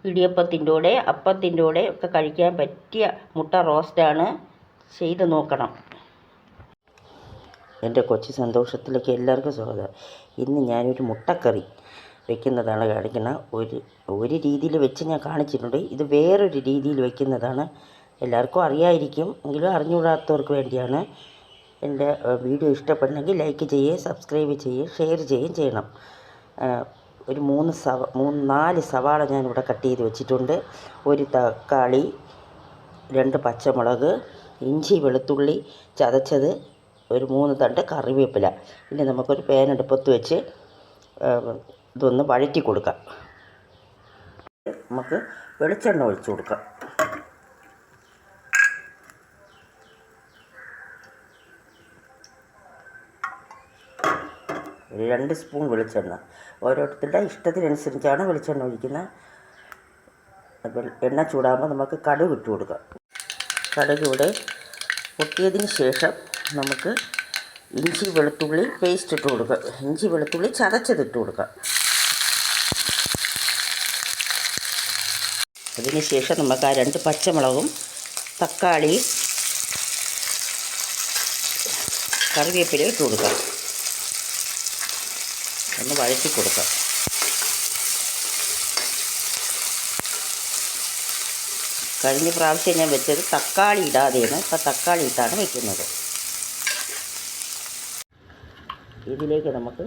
ഇടിയപ്പത്തിൻ്റെ കൂടെ അപ്പത്തിൻ്റെ കൂടെ ഒക്കെ കഴിക്കാൻ പറ്റിയ മുട്ട റോസ്റ്റാണ്. ചെയ്ത് നോക്കണം. എൻ്റെ കൊച്ചു സന്തോഷത്തിലേക്ക് എല്ലാവർക്കും സ്വാഗതം. ഇന്ന് ഞാനൊരു മുട്ടക്കറി വെക്കുന്നതാണ് കാണിക്കുന്നത്. ഒരു രീതിയിൽ വെച്ച് ഞാൻ കാണിച്ചിട്ടുണ്ട്. ഇത് വേറൊരു രീതിയിൽ വെക്കുന്നതാണ്. എല്ലാവർക്കും അറിയായിരിക്കും, എങ്കിലും അറിഞ്ഞുകൂടാത്തവർക്ക് വേണ്ടിയാണ്. എൻ്റെ വീഡിയോ ഇഷ്ടപ്പെടണമെങ്കിൽ ലൈക്ക് ചെയ്യുക, സബ്സ്ക്രൈബ് ചെയ്യുക, ഷെയർ ചെയ്യുകയും ചെയ്യണം. ഒരു 4 സവാള ഞാനിവിടെ കട്ട് ചെയ്ത് വെച്ചിട്ടുണ്ട്. ഒരു തക്കാളി, 2 പച്ചമുളക്, ഇഞ്ചി വെളുത്തുള്ളി ചതച്ചത്, ഒരു 3 തണ്ട് കറിവേപ്പില. ഇനി നമുക്കൊരു പാൻ അടുപ്പത്ത് വെച്ച് ഇതൊന്ന് വഴറ്റി കൊടുക്കാം. നമുക്ക് വെളിച്ചെണ്ണ ഒഴിച്ചു കൊടുക്കാം. ഒരു 2 സ്പൂൺ വെളിച്ചെണ്ണ. ഓരോരുത്തരുടെ ഇഷ്ടത്തിനനുസരിച്ചാണ് വെളിച്ചെണ്ണ ഒഴിക്കുന്നത്. അപ്പോൾ എണ്ണ ചൂടാകുമ്പോൾ നമുക്ക് കടുക് ഇട്ട് കൊടുക്കാം. കടുക് ഇവിടെ പൊട്ടിയതിന് ശേഷം നമുക്ക് ഇഞ്ചി വെളുത്തുള്ളി പേസ്റ്റ് ഇട്ട് കൊടുക്കുക. ഇഞ്ചി വെളുത്തുള്ളി ചതച്ചതിട്ട് കൊടുക്കുക. അതിന് ശേഷം നമുക്ക് ആ 2 പച്ചമുളകും തക്കാളി കറിവേപ്പില ഇട്ട് കൊടുക്കാം. ഒന്ന് വഴറ്റി കൊടുക്കാം. കഴിഞ്ഞ പ്രാവശ്യം ഞാൻ വെച്ചത് തക്കാളി ഇടാതെയാണ്. ഇപ്പം തക്കാളി ഇട്ടാണ് വെക്കുന്നത്. ഇതിലേക്ക് നമുക്ക്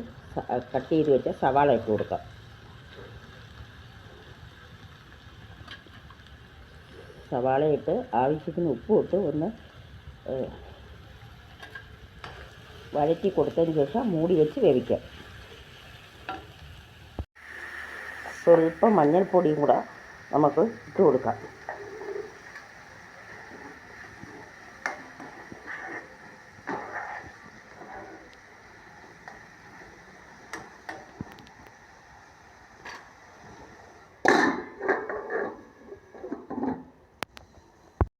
കട്ട് ചെയ്ത് വെച്ച സവാള ഇട്ട് കൊടുക്കാം. സവാള ഇട്ട് ആവശ്യത്തിന് ഉപ്പും ഇട്ട് ഒന്ന് വഴറ്റി കൊടുത്തതിന് ശേഷം മൂടി വെച്ച് വേവിക്കാം. സ്വല്പം മഞ്ഞൾപ്പൊടിയും കൂടെ നമുക്ക് ഇട്ട് കൊടുക്കാം.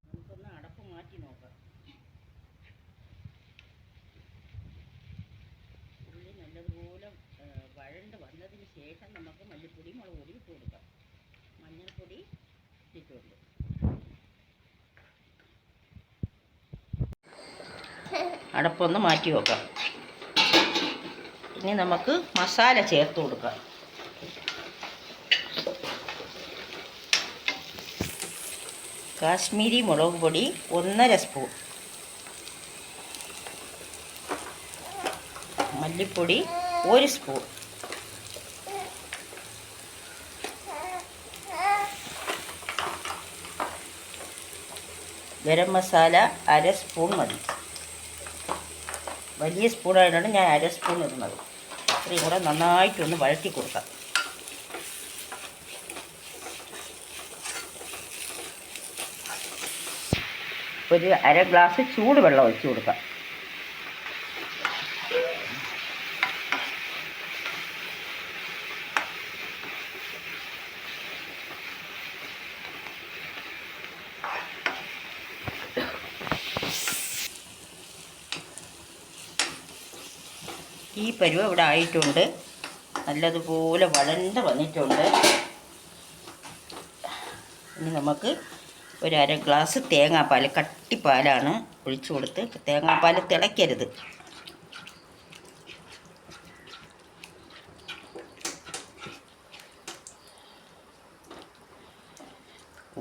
നമുക്കൊന്ന് അടപ്പ് മാറ്റി നോക്കാം. ഉള്ളി നല്ലതുപോലെ വഴണ്ട് വന്നതിന് ശേഷം നമുക്ക് മല്ലിപ്പൊടി മുളക് പൊടി ഇട്ട് കൊടുക്കാം. മഞ്ഞൾപ്പൊടി ഇട്ടിട്ടുണ്ട്. അടപ്പൊന്ന് മാറ്റി വെക്കാം. ഇനി നമുക്ക് മസാല ചേർത്ത് കൊടുക്കാം. കാശ്മീരി മുളക് പൊടി 1.5 സ്പൂൺ, മല്ലിപ്പൊടി 1 സ്പൂൺ, ഗരം മസാല 1/2 സ്പൂൺ മതി. വലിയ സ്പൂണായതുകൊണ്ട് ഞാൻ 1/2 സ്പൂൺ ഇടുന്നത്. ഇത്രയും കൂടെ നന്നായിട്ടൊന്ന് വഴറ്റി കൊടുക്കാം. ഒരു 1/2 ഗ്ലാസ് ചൂടുവെള്ളം ഒഴിച്ച് കൊടുക്കാം. ഈ പരുവം ഇവിടെ ആയിട്ടുണ്ട്. നല്ലതുപോലെ വഴണ്ട് വന്നിട്ടുണ്ട്. ഇനി നമുക്ക് ഒരു 1/2 ഗ്ലാസ് തേങ്ങാപ്പാൽ, കട്ടിപ്പാലാണ് ഒഴിച്ചു കൊടുത്ത്. തേങ്ങാപ്പാൽ തിളയ്ക്കരുത്.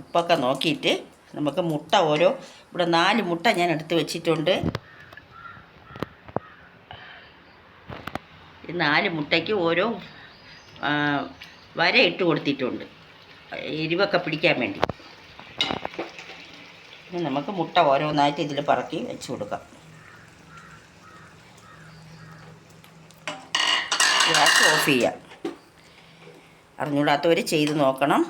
ഉപ്പൊക്കെ നോക്കിയിട്ട് നമുക്ക് മുട്ട ഇവിടെ 4 മുട്ട ഞാൻ എടുത്ത് വെച്ചിട്ടുണ്ട്. ഈ 4 മുട്ടയ്ക്ക് ഓരോ വര ഇട്ട് കൊടുത്തിട്ടുണ്ട്, എരിവൊക്കെ പിടിക്കാൻ വേണ്ടി. ഇനി നമുക്ക് മുട്ട ഓരോന്നായിട്ട് ഇതിൽ പറക്കി വെച്ച് കൊടുക്കാം. ഗ്യാസ് ഓഫ് ചെയ്യാം. അറിഞ്ഞൂടാത്തവർ ചെയ്ത് നോക്കണം.